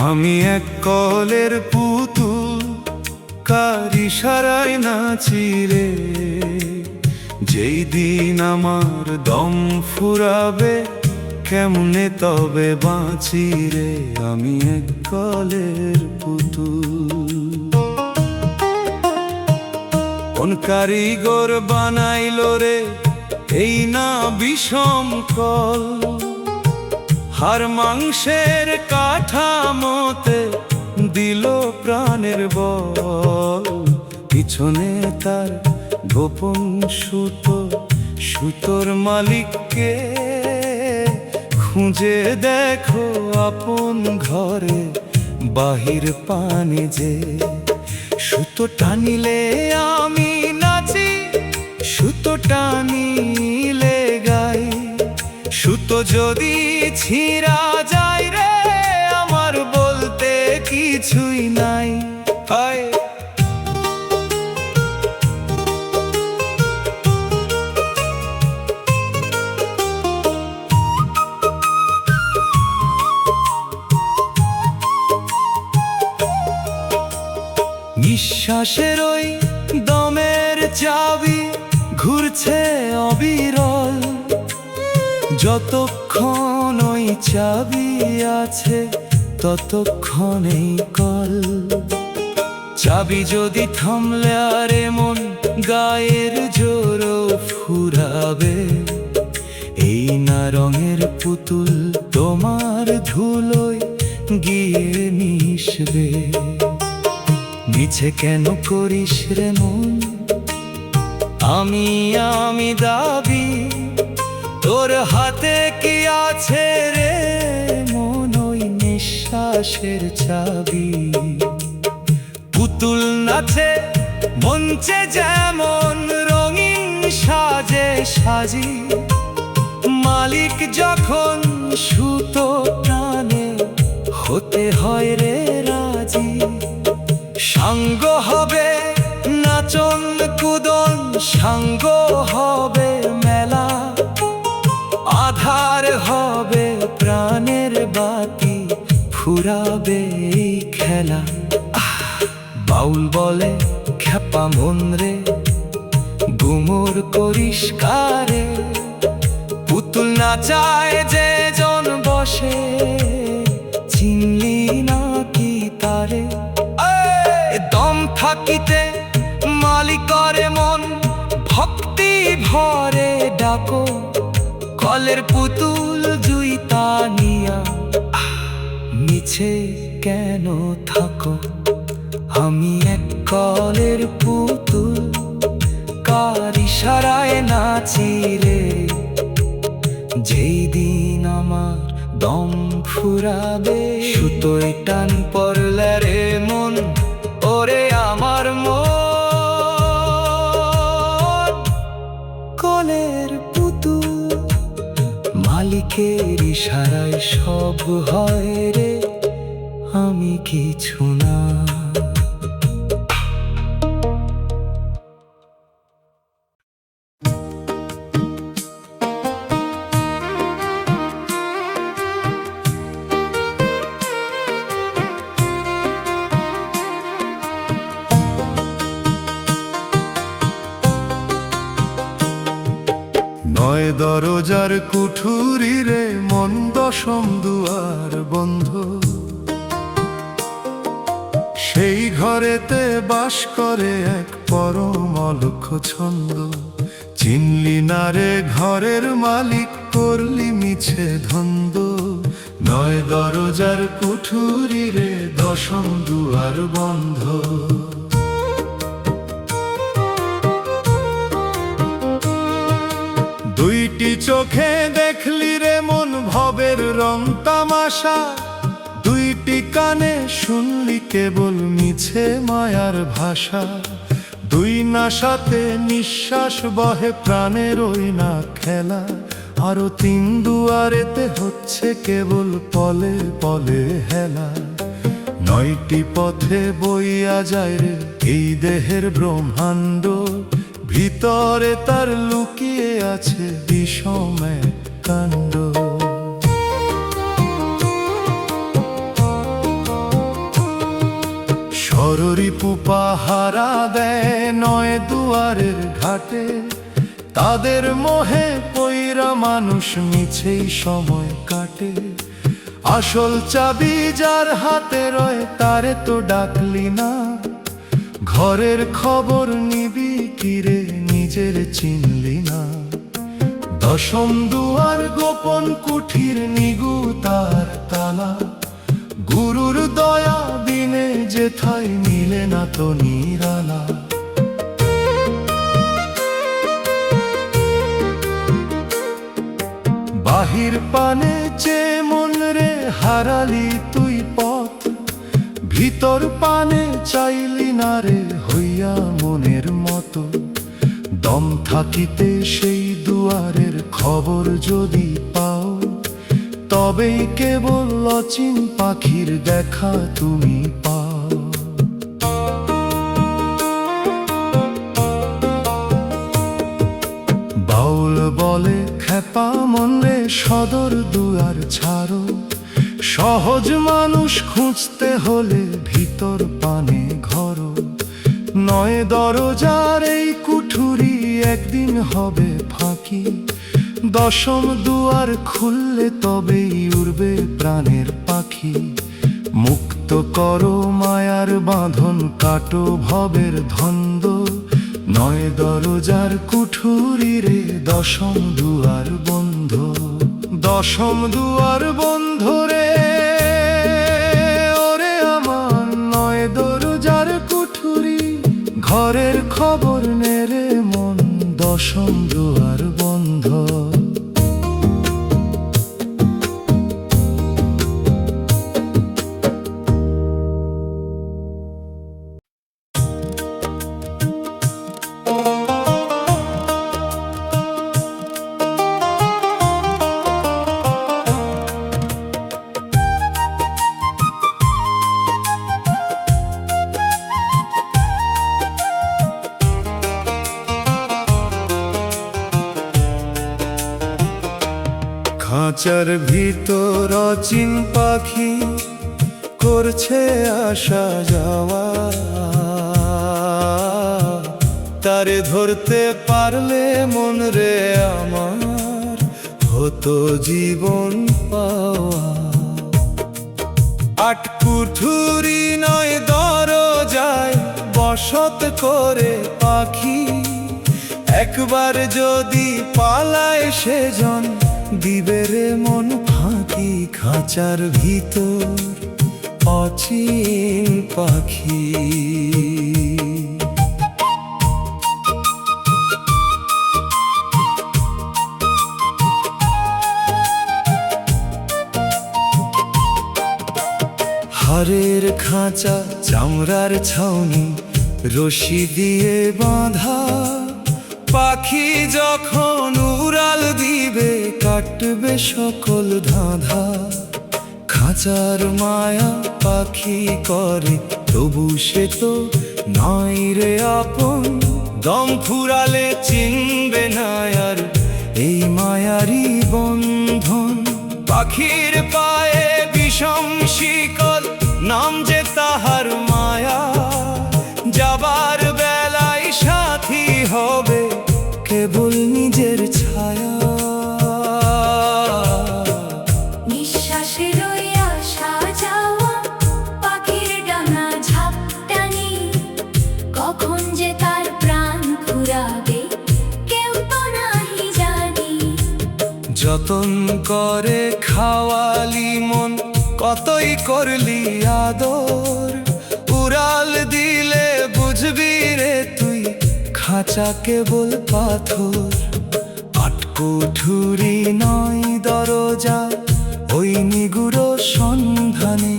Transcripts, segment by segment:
আমি এক কলের পুতুল, কার ইশারায় নাচি রে। যেই দিন আমার দম ফুরাবে, কেমনে তবে বাঁচি রে। আমি এক কলের পুতুল। কোন কারিগর বানাইলো রে এই না বিষম কল। হাড় মাংসের কাঠামোতে দিল প্রাণের বল। পিছনে তার গোপন সুতো, সুতোর মালিককে খুঁজে দেখো আপন ঘরে বাহির পানে যে। সুতো টানিলে আমি নাচি, সুতো টানিলে গাই। সুতো যদি ছিঁড়া যায় রে, আমার বলতে কিছুই নাই। হায় নিঃশ্বাসের ওই দমের চাবি ঘুরছে অবিরল। যতক্ষণ ওই চাবি আছে ততক্ষণেই কল। চাবি যদি থামলে আর মন গায়ের জোরও ফুরাবে। এই না রঙের পুতুল তোমার ধুলোয় গিয়ে মিশবে। মিছে কেন করিস রে মন, আমি দাবি। তোর হাতে কি আছে রে মন, ওই নিঃশ্বাসের চাবি। পুতুল নাচে মঞ্চে যেমন রঙিন সাজে সাজি। মালিক যখন সুতো টানে হতে হয় রে রাজি। সাঙ্গ হবে নাচন কুদন, সাঙ্গ হবে মেলা। আধার হবে প্রাণের বাতি, ফুরাবে এই খেলা। বাউল বলে খেপা মন রে, গুমর করিস কারে। পুতুল নাচায় যে জন বসে, চিনলি না কি তারে। দম থাকিতে মালিকরে মন, ভক্তি ভরে ডাকো। কলের পুতুল জুইতা নিয়া মিছে কেন থাকো। আমি এক কলের পুতুল, কার ইশারায় নাচি রে। যেই দিন আমার দম ফুরাবে, সুতোয় টান পড়লে রে মন, ওরে আমার মন। কলের পুতুল মালিকের ইশারায় সব হয় রে, আমি কিছু না। নয় দরজার কুঠুরি রে মন, দশম দুয়ার বন্ধ। সেই ঘরেতে বাস করে এক পরম অলক্ষ ছন্দ। চিনলি না রে ঘরের মালিক, করলি মিছে ধন্দ। নয় দরজার কুঠুরি রে, দশম দুয়ার বন্ধ। দুইটি চোখে দেখলি রে মন ভবের রং তামাশা। দুইটি কানে শুনলি কেবল মিছে মায়ার ভাষা। দুই নাসাতে নিঃশ্বাস বহে প্রাণের ওই না খেলা। আরো তিন দুয়ারেতে হচ্ছে কেবল পলে পলে হেলা। নয়টি পথে বইয়া যায় রে এই দেহের ব্রহ্মাণ্ড, ভিতরে তার লুকিয়ে আছে বিষম এক কাণ্ড। সররিপু পাহারা দেয় নয় দুয়ারের ঘাটে, তাদের মোহে পইরা মানুষ মিছেই সময় কাটে। আসল চাবি যার হাতে রয় তারে তো ডাকলি না, ঘরের খবর নিবি কিরে নিজের চিনলি না। দশম দুয়ার গোপন কুঠির নিগু তার তালা, গুরুর দয়া বিনে যেথায় মিলে না তো নিরালা। বাহির পানে চে মন রে হারালি তুই পথ, ভিতর পানে চাইলি না রে হইয়া মনের মতো। দম থাকিতে সেই দুয়ারের খবর যদি পাও, তবেই কেবল অচিন পাখির দেখা তুমি পাও। বাউল বলে খেপা মন রে সদর দুয়ার ছাড়ো, সহজ মানুষ খুঁজতে হলে ভিতর পানে ঘরো। নয় দরজার এই কুঠুরি একদিন হবে ফাঁকি, দশম দুয়ার খুললে তবেই উড়বে প্রাণের পাখি। মুক্ত করো মায়ার বাঁধন, কাটো ভবের ধন্দ, নয় দরজার কুঠুরি রে দশম দুয়ার বন্ধ। দশম দুয়ার বন্ধ রে ওরে আমার নয় দরজার কুঠুরি, ঘরের খবর নেরে মন দশম দুয়ার বন্ধ। খাঁচার ভিতর অচিন পাখি করছে আসা যাওয়া, তারে ধরতে পারলে মন রে আমার হতো জীবন পাওয়া। আট কুঠুরি নয় দরজায় বসত করে পাখি, একবার যদি পালায় সেজন দিবে রে মন ফাঁকি। খাঁচার ভিতর অচিন পাখি। হাড়ের খাঁচা চামড়ার ছাউনি রশি দিয়ে বাঁধা, পাখি যখন উড়াল দিবে কাটবে সকল ধাঁধা। খাঁচার মায়া পাখি করে তবু সে তো নয় রে আপন, দম ফুরালে চিনবে না আর এই মায়ারি বন্ধন। পাখির পায়ে বিষম শিকল, নাম যে তাহার মায়া, যাবার বেলায় সাথী হবে কেবল নিজের ছায়া। নিঃশ্বাসের ওই আসা যাওয়া, পাখির ডানা ঝাপটানি, কখন যে তার প্রাণ ফুরাবে কেউ তো নাহি জানি। যতন করে খাওয়ালি মন কতই করলি আদর, উড়াল দিলে বুঝবি রে তুই খাঁচা কেবল পাথর। আট কুঠুরি নয় দরজা ওই নিগুড়ো সন্ধানে,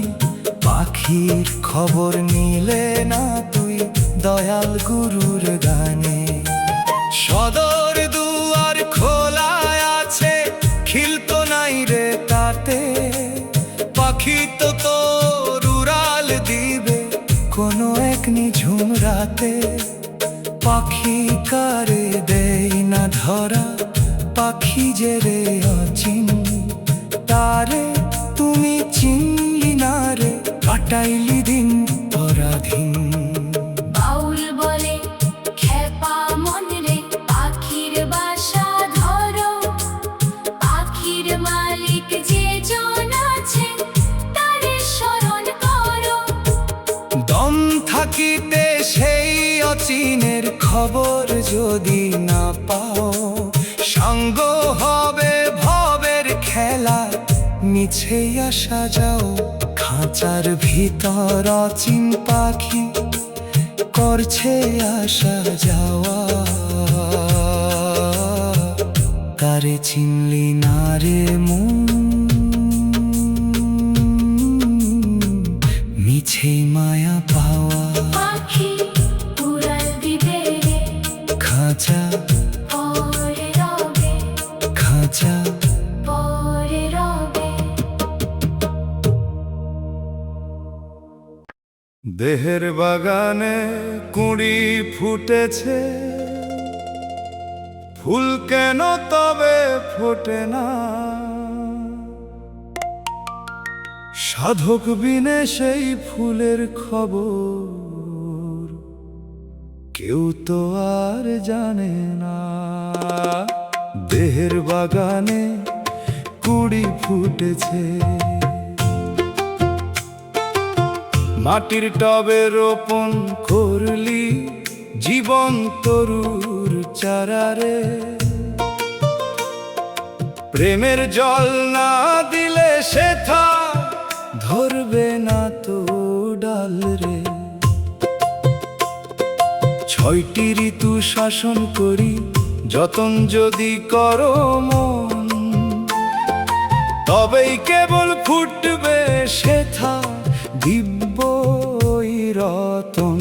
পাখির খবর নিলে না তুই দয়াল গুরুর গানে। সদর দুয়ার খোলা আছে, খিলতো নাই রে তাতে, পাখি তো তোর উড়াল রাতে পাখি কারে দেই না ধরা, পাখি যে রে অচিন তারে তুমি চিনলি না রে, কাটাইলি দিন পরাধীন। বাউল বলে খেপা মন রে, পাখির বাসা ধরো, পাখির মালিক যে জন আছে তারে স্মরণ করো। দম থাকিতে সেই অচিনের খবর যদি না পাও, সঙ্গ হবে ভবের খেলা, মিছে আসা যাও। খাঁচার ভিতর অচিন পাখি করছে আসা যাওয়া, তারে চিনলি না রে মন, মিছেই মায়া পাওয়া। পাখি উড়াল দিবে রে, খাঁচা পরে রবে, খাঁচা পরে রবে। দেহের বাগানে কুঁড়ি ফুটেছে, ফুল কেন তবে ফোটে না? সাধক বিনে সেই ফুলের খবর কেউ তো আর জানে না। দেহের বাগানে কুঁড়ি ফুটেছে, মাটির টবে রোপণ করলি জীবন তরুর চারারে, প্রেমের জল না দিলে সেথা ধরবে না তো ডাল রে। 6টি ঋতু শাসন করি যতন যদি করো মন, তবেই কেবল ফুটবে সেথা দিব্য রতন।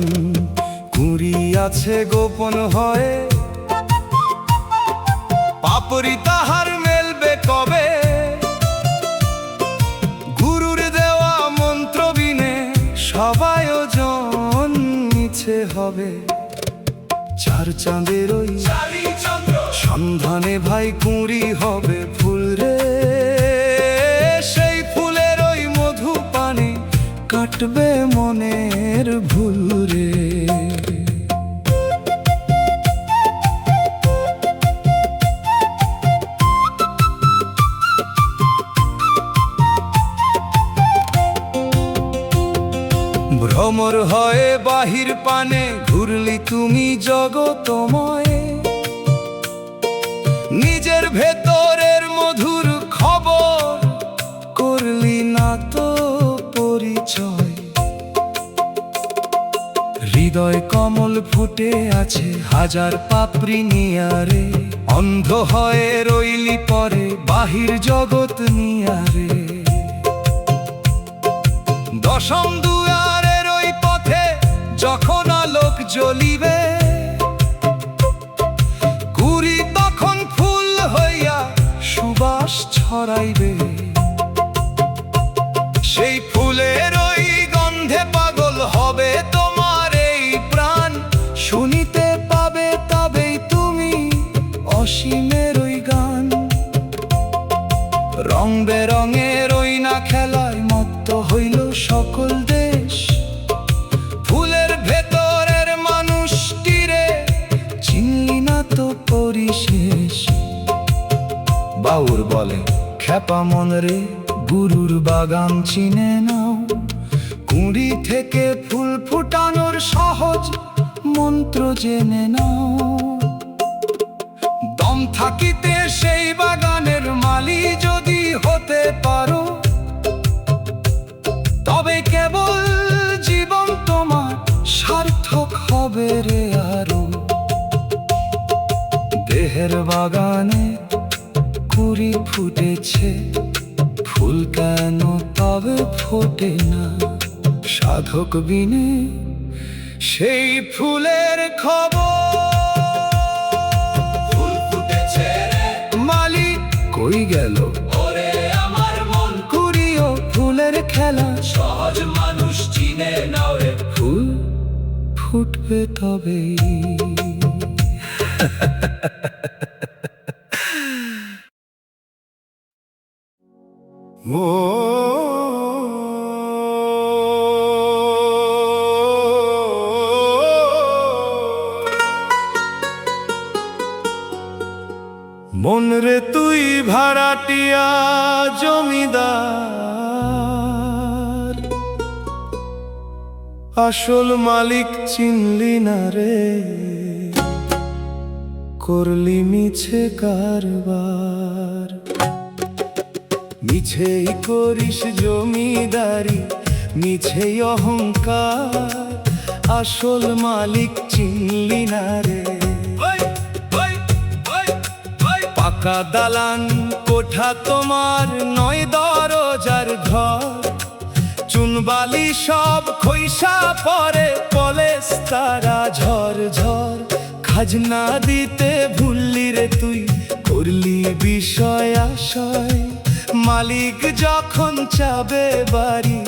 কুঁড়ি আছে গোপন হয়ে, পাপড়ি তাহার মেলবে কবে? গুরুর দেওয়া মন্ত্র বিনে সব আয়োজন মিছে হবে। 4 চাঁদের ওই সন্ধানে ভাই কুঁড়ি হবে ফুল রে, সেই ফুলের ওই মধু পানে কাটবে মনের ভুল রে। ভ্রমর হয়ে বাহির পানে ঘুরলি তুমি জগতময়, নিজের ভেতরের মধুর খবর করলি না তো পরিচয়। হৃদয় কমল ফুটে আছে হাজার পাপড়ি নিয়ারে, অন্ধ হয়ে রইলি পরে বাহির জগৎ নিয়ারে। 10ম দুয়ারের ওই পথে যখন আলোক জ্বলিবে, কুঁড়ি তখন ফুল হইয়া সুবাস ছড়াইবে। সেই ফুলের ওই গন্ধে পাগল হবে তোমার এই প্রাণ, শুনিতে পাবে তবেই তুমি অসীমের ওই গান। রং বেরঙের ওই না খেলায় মত্ত হইল সকল দেশ, ফুলের ভেতরের মানুষটিরে চিনলি না তো পরিশেষ। বাউর বলে খেপা মন রে, গুরুর বাগান চিনে নাও, কুঁড়ি থেকে ফুল ফুটানোর সহজ মন্ত্র জেনে নাও। দম থাকিতে সেই বাগানের মালি যদি হতে পারো, তবে কেবল জীবন তোমার সার্থক হবে রে আরো। দেহের বাগানে কুঁড়ি ফুটেছে, ফুল কেন তবে ফোটে না? সাধক বিনে সেই ফুলের খবর। ফুল ফুটেছে রে মালি কই গেল ওরে আমার মন, কুড়িও ফুলের খেলা সহজ মানুষ চিনে নাও রে। ফুল ফুটবে তবেই। মন রে তুই ভাড়াটিয়া জমিদার, আসল মালিক চিনলি না রে, করলি মিছে কারবার। মিছেই করিস জমিদারি, মিছেই অহংকার, আসল মালিক চিনলি না রে। পাকা দালান কোঠা তোমার নয় দরজার ঘর, চুনবালি সব খৈসা পরে পলেস্তারা ঝর ঝর। খাজনা দিতে ভুললি রে তুই, করলি বিষয় আশয়, মালিক যখন চাবে বাড়ি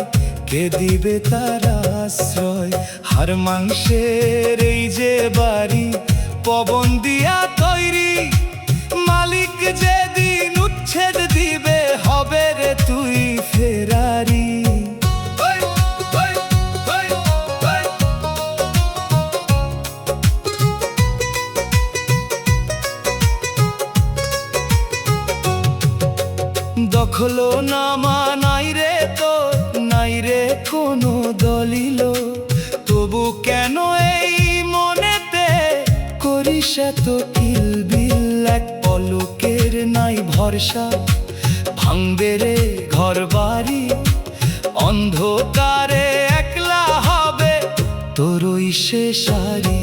কে দিবে তার আশ্রয়। হাড় মাংসের এই যে বাড়ি পবন দিয়া তৈরি, মালিক যেদিন উচ্ছেদ দিবে হবে রে তুই ফেরারি। দখলো নামা নাই রে তোর, নাই রে কোনো দলিল, তবু কেন এই মনেতে করিস এত কিলবিল? এক পলকের নাই ভরসা, ভাঙবে রে ঘর বাড়ি, অন্ধকারে একলা হবে তোর ওই শেষারি।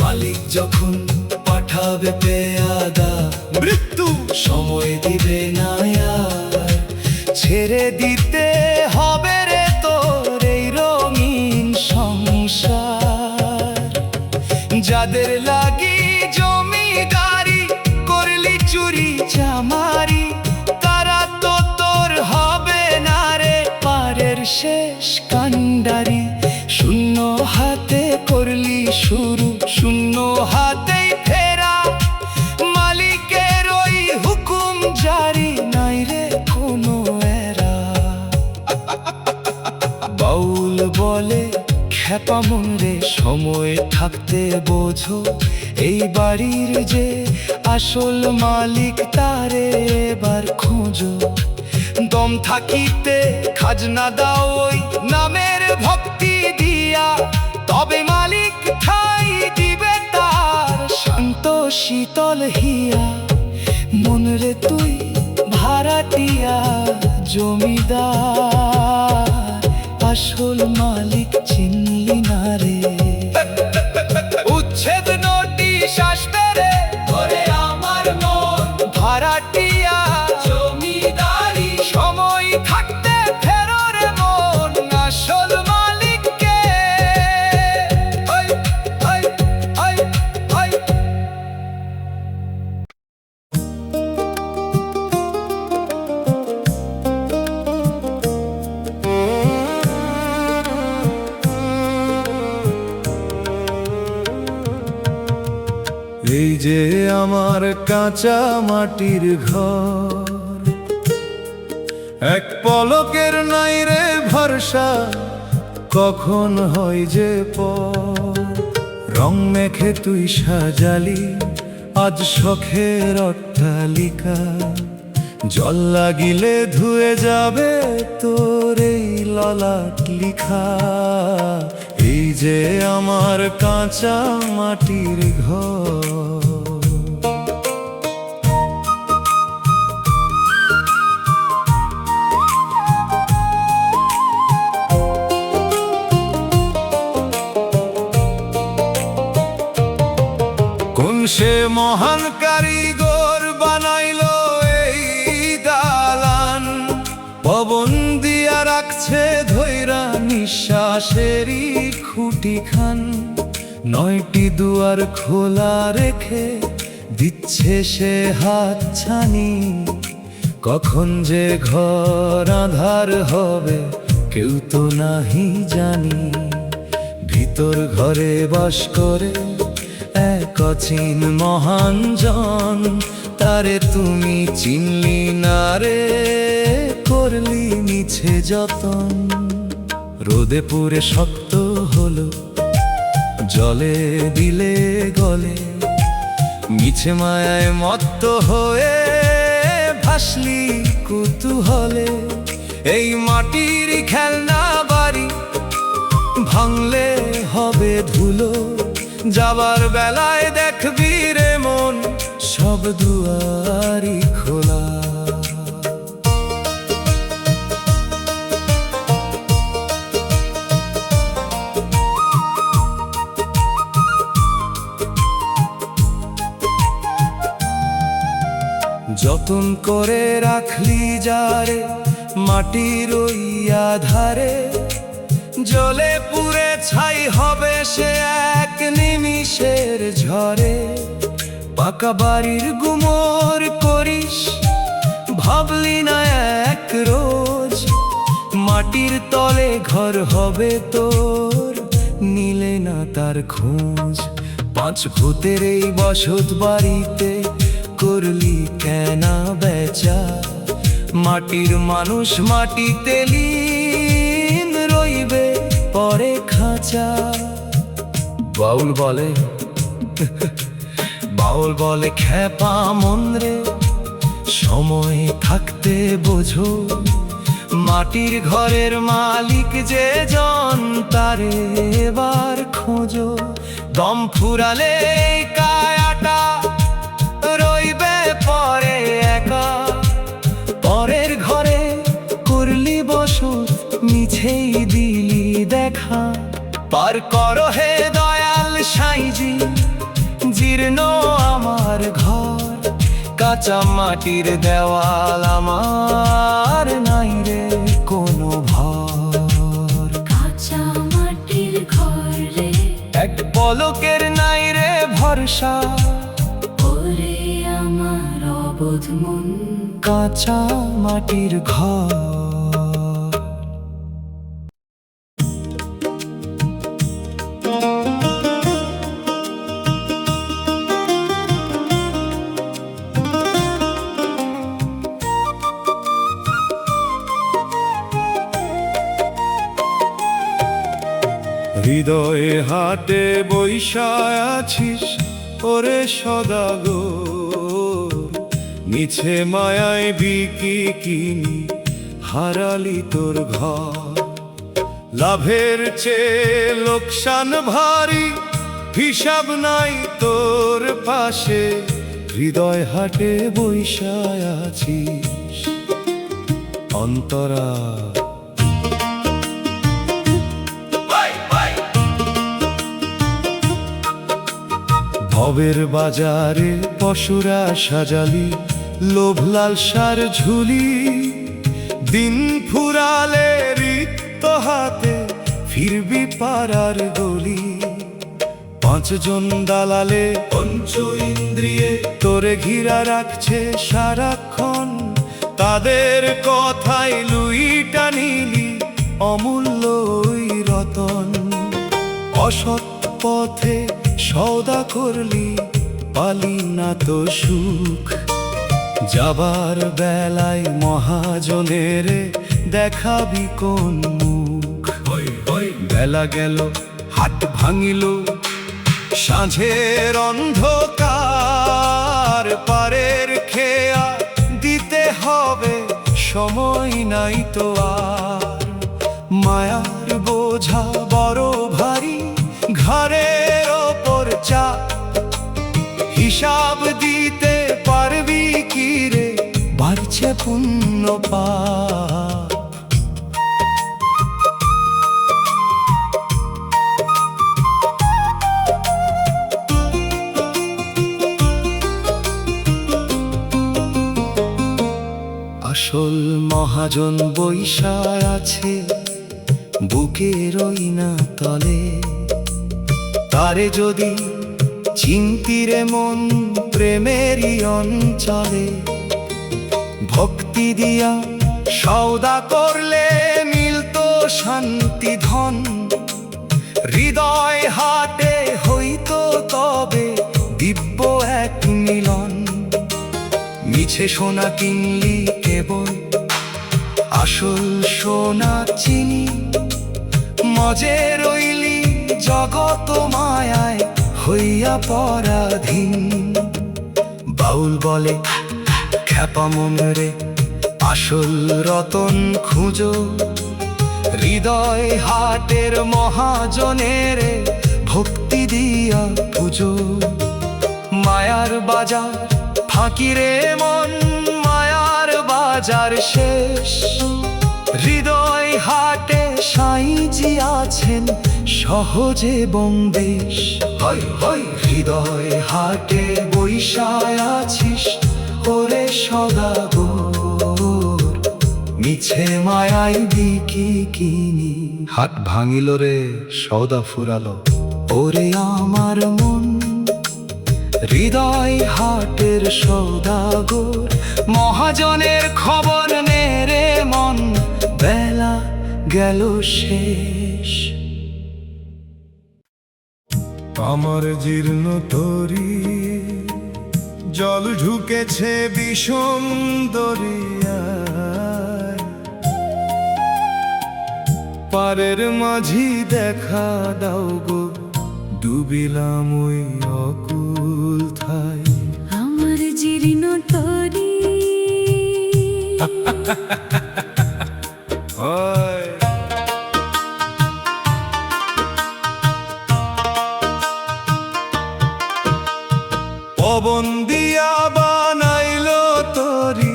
মালিক যখন পাঠাবে পেয়াদা, মৃত্যু সময় দিবে না আর, ছেড়ে দিতে হবে রে তোর এই রঙিন সংসার। যাদের লাগি জমিদারি করলি চুরি চামারি, তারা তো তোর হবে না রে পারের শেষ কান্ডারি। শূন্য হাতে করলি শুরু, শূন্য হাতেই ফেরা, মালিকের ওই হুকুম জারি, নাই রে কোনো এরা। বাউল বলে খেপা মন রে, সময় থাকতে বোঝো এই বাড়ির যে আসল মালিক তারে এবার খোঁজো। দম থাকিতে খাজনা দাও ওই নামের ভক্তি দিয়া, তবে মালিক ঠাই দিবে তার শান্ত শীতল হিয়া। মন রে তুই ভাড়াটিয়া জমিদার, আসল মালিক চিনলি না রে। উচ্ছেদ নোটিশ আসবে রে ওরে আমার মন, ভাড়াটিয়া জমিদারি সময় থাকতে ফেরো রে মন আসল মালিককে। এই যে আমার কাঁচা মাটির ঘর, এক পলকের নাই রে ভরসা, কখন হয় যে পর। রং মেখে তুই সাজালি আজ শখের অট্টালিকা, জল লাগিলে ধুয়ে যাবে তোর এই ললাট লিখা। এই যে আমার কাঁচা মাটির ঘর, কোন সে মহান কারিগর বানাইলো এই দালান, পবন দিয়া রাখছে ধৈরা নিঃশ্বাসেরই খুঁটি খান। 9টি দুয়ার খোলা রেখে দিচ্ছে সে হাত ছানি, কখন যে ঘর আঁধার হবে কেউ তো নাহি জানি। ভিত তোর ঘরে বাস করে এক অচিন মহান জন, তারে তুমি চিনলি না রে, করলি মিছে যতন। রোদে পুড়ে শক্ত হলো, জলে দিলে গলে, মিছে মায়ায় মত্ত হয়ে ভাসলি কুতূহলে। এই মাটির খেলনা বাড়ি ভাঙলে হবে ধুলো, যাবার বেলায় দেখবি রে মন সব দুয়ারি খোলা। যতন করে রাখলি যারে মাটির ওই আধারে, জ্বলে পুড়ে ছাই হবে সে এক নিমিষের ঝড়ে। পাকা বাড়ির গুমর করিস ভাবলি না এক রোজ, মাটির তলে ঘর হবে তোর, নিলে না তার খোঁজ। পাঁচ ভূতের এই বসত বাড়িতে করলি কেনা বেচা, মাটির মানুষ মাটিতে লীন রইবে পরে খাঁচা। বাউল বলে বাউল বলে খেপা মন রে, সময় থাকতে বোঝো, মাটির ঘরের মালিক যে জন তারে এবার খোঁজো। দম ফুরালে কায়াটা রইবে পরে একা, পরের ঘরে করলি বসত মিছেই দিলি দেখা। পার করো হে দয়াল সাইজি জীর্ণ আমার ঘর, কাঁচা মাটির দেওয়াল আমার নাই রে কোনো ভর। কাঁচা মাটির ঘর রে, এক পলকের নাই রে ভরসা, ওরে আমার অবোধ মন। কাঁচা মাটির ঘর। হৃদয়ে হাটে বৈশায় আছিস ওরে সদাগর, মিছে মায়ায় বিকি কিনি হারালি তোর ঘর। লাভের চেয়ে লোকসান ভারী, হিসাব নাই তোর পাশে, হৃদয় হাটে বৈশায় আছিস অন্তরা। ভবের বাজারে পশুরা সাজালি লোভ লালসার ঝুলি, দিন ফুরালে রিক্ত হাতে ফিরবি পাড়ার গলি। পাঁচজন দালালে পঞ্চ ইন্দ্রিয়ে তোরে ঘিরা রাখছে সারাক্ষণ, তাদের কথাই লুইটা নিলি অমূল্য ওই রতন। অসৎ পথে সওদা করলি পালি না তো সুখ, যাবার বেলায় মহাজনের দেখাবি কোন মুখ। বেলা গেল হাট ভাঙিল সাঁঝের অন্ধকার, পারের খেয়া দিতে হবে সময় নাই তো আর। মায়ার বোঝা বড় ভারী, ঘরের ওপর চাপ, হিসাব দিতে পারবি কি রে, বাড়ছে পুণ্য পাপ। আসল মহাজন বৈশায় আছে বুকের ওই না তলে, তারে যদি চিন্তিরে মন প্রেমেরই অঞ্চলে, ভক্তি দিয়া সওদা করলে মিলতো শান্তি ধন। হৃদয় হাটে হইতো তবে দিব্য এক মিলন, মিছে সোনা কিনলি কেবল আসল সোনা চিনি, মজে রইলি জগত মায়ায় হইয়া পরাধীন। বাউল বলে খ্যাপা মন রে আসল রতন খুঁজো, হৃদয় হাটের মহাজনের ভক্তি দিয়া পুজো। মায়ার বাজার ফাঁকি রে মন, মায়ার বাজার শেষ, হৃদয় হাটে সাইজি আছেন সহজে বন্দেশ। হয় হয় হৃদয় হাটে বৈশায় আছিস ওরে সদাগর, মিছে মায়াই বিকি কিনি। হাট ভাঙিল রে সদা ফুরালো ওরে আমার মন, হৃদয় হাটের সদাগর মহাজনের খবর নে রে মন, বেলা গেল শেষ। আমার জীর্ণ তরি জল ঢুকেছে বিষম দরিয়ায়, পারের মাঝি দেখা দাও গো, ডুবিলাম ওই অকুল থাই। আমার জীর্ণ তরি হয় পবন দিয়া বানাইল তরি,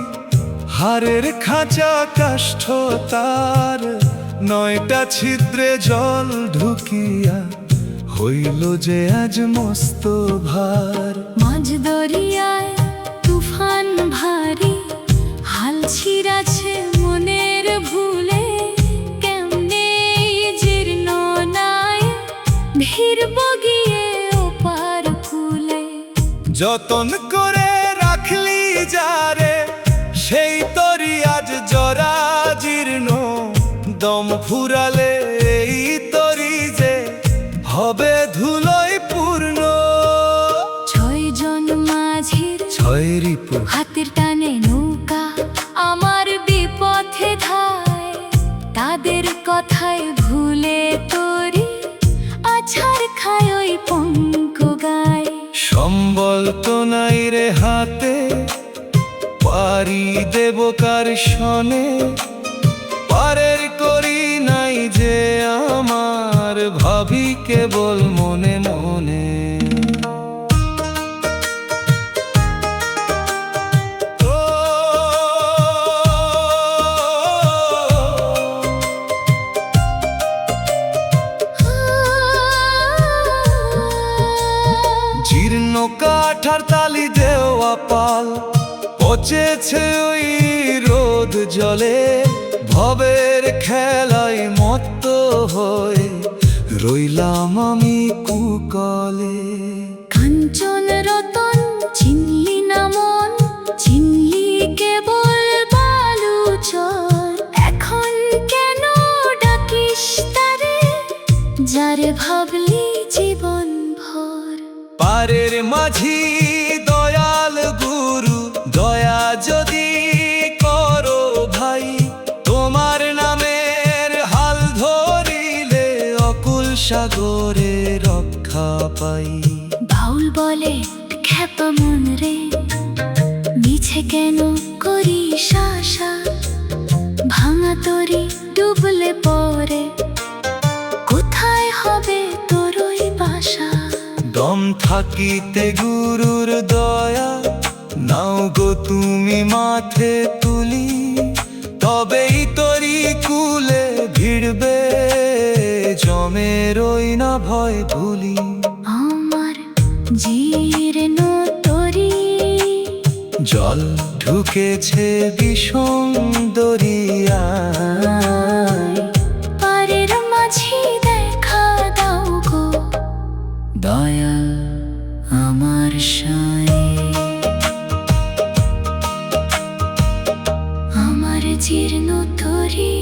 হারের খাঁচা কাষ্ঠ তার, 9টা ছিদ্রে জল ঢুকিয়া হইল যে আজ মস্ত ভার। মাঝ দরিয়ায় তুফান ভারী, হাল ছিঁড়াছে মনের ভুলে, কেমনে জীর্ণ নাই ভিড় বগিয়ে ওপার কুলে। যতন করে রাখলি যারে সেই তরি আজ জরা জীর্ণ, দম ফুরালে এই তরি যে হবে ধুলোয় পূর্ণ। 6 জন মাঝির ছয় রিপু হাতের টানে নৌকা আমার বিপথে ধায়, তাদের কথায় ভুলে তরি আছাড় খায় ওই পঙ্ক গায়। সম্বল তো নাই রে হাতে, পারি দেব কার শনে, পারের করি নাই যে আমার, ভাবি কেবল মনে মনে। জীর্ণ কাঠার তালি দেওয়া পাল, পচেছে ওই রোদ জলে, ভবের খেলায় মত্ত হয়ে রইলাম আমি কুকলে। কাঞ্চন রতন চিনলি না মন, চিনলি কেবল বালুচর, এখন কেন ডাকিস তারে, যারে ভাবলি জীবন ভর। পারের মাঝি দয়াল গুরু, দয়া যদি করো ভাই, তোমার নামের হাল ধরিলে অকুল সাগরে রক্ষা পাই। বাউল বলে খ্যাপা মন রে, মিছে কেন করিস আশা, ভাঙা তরি ডুবলে পরে কোথায় হবে তোর ওই বাসা। দম থাকিতে গুরুর দয়া নাও গো তুমি মাথে তুলি, তবেই তরি কুলে ভিড়বে জমে রই না ভয় ভুলি। আমার জীর্ণ তরি জল ঢুকেছে বিষম দরিয়ায়, পারের মাঝি দেখা দাও গো, দয়াল আমার সায়। আমার জীর্ণ তরি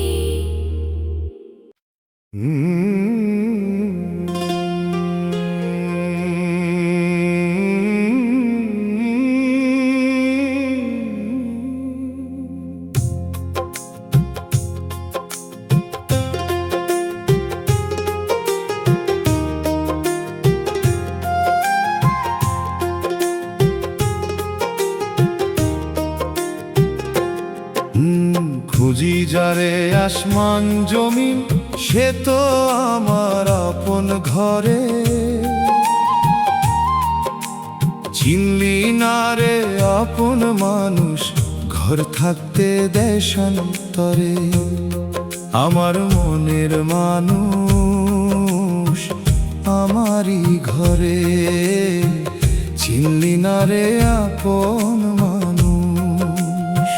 আসমান জমিন সে তো আমার আপন ঘরে। চিনলি না রে আপন মানুষ, ঘর থাকতে দেয় শান্তরে। আমার মনের মানুষ আমারই ঘরে, চিনলি না রে আপন মানুষ।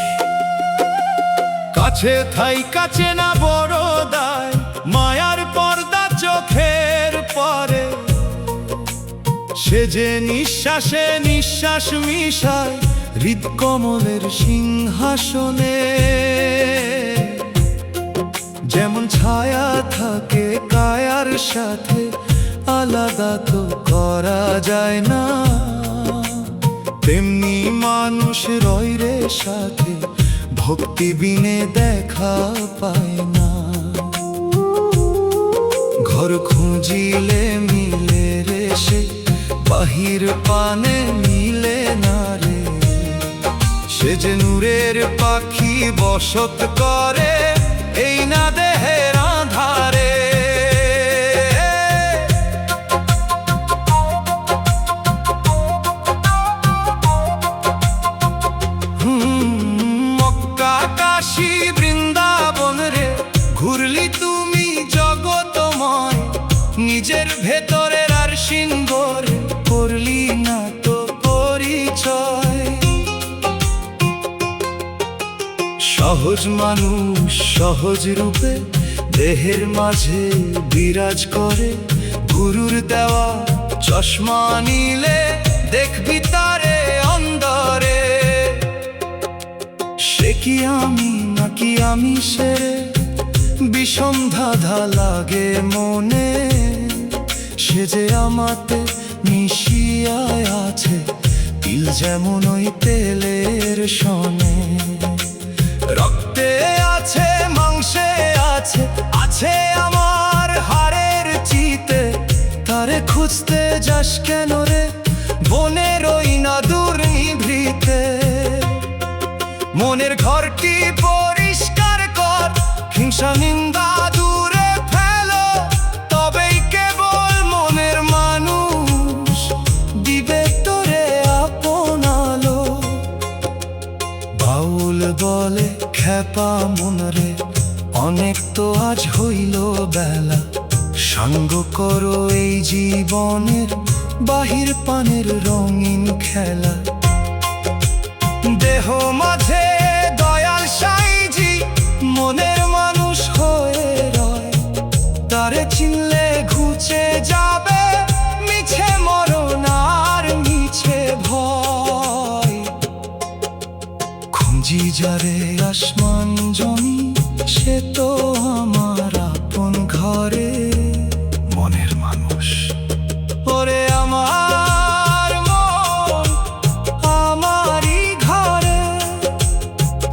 কাছে থাই কাছে না বড় দায়, মায়ার পর্দা চোখের পরে। সে যে নিঃশ্বাসে নিঃশ্বাস মিশায় হৃদকমলের সিংহাসনে। যেমন ছায়া থাকে কায়ার সাথে, আলাদা তো করা যায় না, তেমনি মানুষ রয় রে সাথে, ভক্তি বিনে দেখা পায় না। ঘর খুঁজিলে মিলে রে সে, বাহির পানে মিলে না রে। সে যে নূরের পাখি বসত করে এই না দেহের আধারে। মক্কা কাশী বৃন্দাবন রে, ঘুরলি তুমি জগতময়। নিজের ভেতরের আর সিংহর করলি না তো পরিচয়। সহজ মানুষ সহজ রূপে দেহের মাঝে বিরাজ করে। গুরুর দেওয়া চশমা নিলে দেখবি তারে অন্দরে। সে কি আমি নাকি আমি সে, বিষম ধাঁধা লাগে মনে। সে যে আমাতে মিশিয়ায় আছে, তিল যেমন ওই তেলের সনে। রক্তে আছে মাংসে আছে, আছে আমার হাড়ের চিতে। তারে খুঁজতে যাস কেন রে বনের ওই না দূর নিভৃতে। মনের ঘরটি পরিষ্কার কর, হিংসা নিন্দা দূরে ফেলো, তবেই কেবল মনের মানুষ দিবে তোরে আপন আলো। বাউল বলে খ্যাপা মন রে, অনেক তো আজ হইল বেলা। সঙ্গ করো এই জীবনের বাহির পানের রঙিন খেলা। দেহ মাঝে দয়াল সাইজি মনের মানুষ হয়ে রয়। তারে চিনলে ঘুচে যাবে মিছে মরণ আর মিছে ভয়। খুঁজি যারে আসমান জমি, সে তো আমার আপন ঘরে। মনের মানুষ ওরে আমার মন আমারই ঘরে,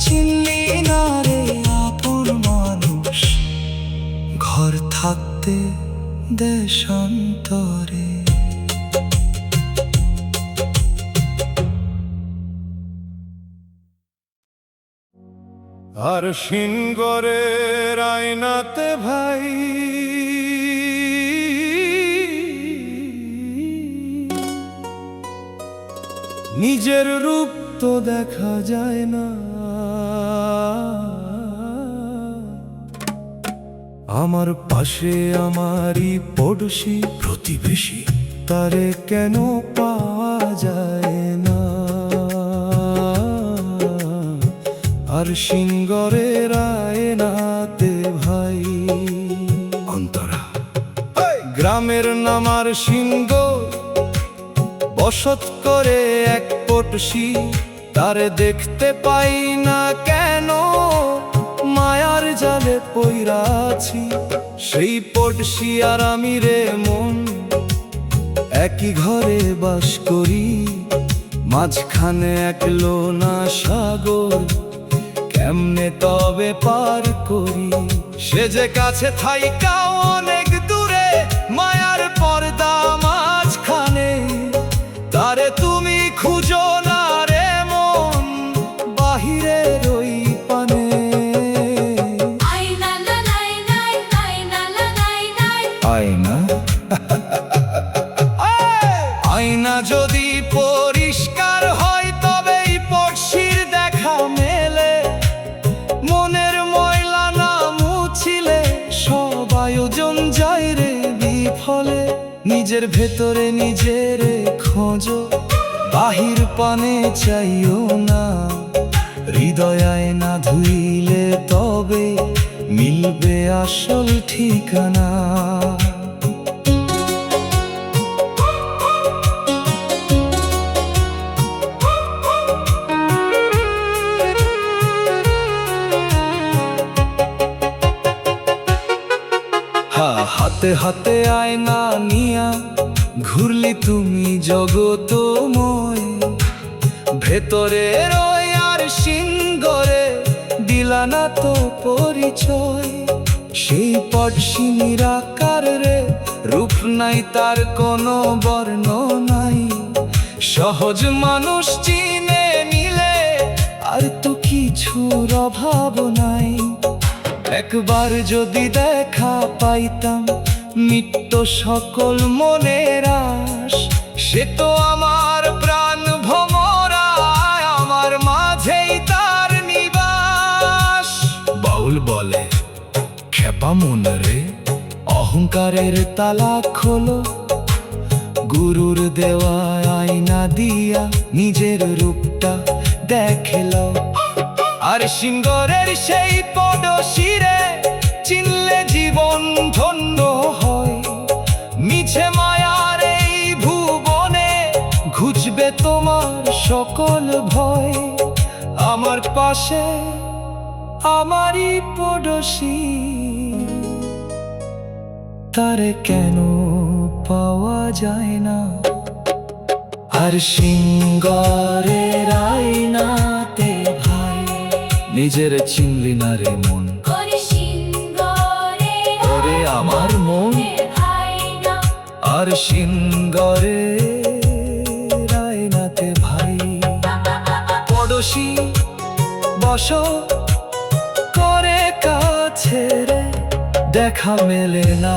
চিনলি না রে আপন মানুষ, ঘর থাকতে দেশান্তরে। আর সিংগরের আয়নাতে ভাই নিজের রূপ তো দেখা যায় না। আমার পাশে আমারই পড়শি প্রতিবেশী, তারে কেন পাওয়া যায় না। আর সিংগরের আয়নাতে ভাই অন্তরা, গ্রামের নাম আর সিংহ, বসত করে এক পটশি। তারে দেখতে পাই না কেন, মায়ার জালে পইরাছি। সেই পটশি আর আমি রে মন, একই ঘরে বাস করি। মাঝখানে এক লোনা সাগর, কেমনে তবে পার করি। সে যে কাছে থাইকা অনেক দূরে, মায়ার পর্দা মাঝখানে। তারে তুমি খুঁজো না রে মন, বাহিরের ওই পানে। আয়না আয়না আয়না যদি পরিষ্কার হয় তবেই পড়শির দেখা মেলে, মনের ময়লা না মুছিলে সব আয়োজন যায় রে বিফলে। নিজের ভেতরে নিজেরে খোঁজো, বাহির পানে চাইও না, হৃদয় আয়না ধুইলে তবে মিলবে আসল ঠিকানা। হাতে হাতে আয়না নিয়া ঘুরলি তুমি জগতময়, ভেতরের ওই আর সিংহরে দিলা না তো পরিচয়। সেই পড়শি নিরাকার রে, রূপ নাই তার কোনো বর্ণ নাই, সহজ মানুষ চিনে নিলে আর তো কিছুর অভাব নাই। একবার যদি দেখা পাইতাম মিটত সকল মনের আশ, সে তো আমার প্রাণ ভমরা, আমার মাঝেই তার নিবাস। বাউল বলে খেপা মন রে, অহংকারের তালা খোলো, গুরুর দেওয়া আয়না দিয়া নিজের রূপটা দেখেলো। আর সিংহরের সেই পদশিরে চিনলে জীবন ধন্য হয়, মিছে মায়ার এই ভুবনে ঘুচবে তোমার সকল ভয়। আমার পাশে আমারই পড়শি, তারে কেন পাওয়া যায় না? আর সিংহরের আয়নাতে ভাই নিজের চিনলি না রে মন, ওরে আমার মন। আর সিংহরের আয়নাতে ভাই পড়শি বস করে কাছে রে, দেখা মেলে না।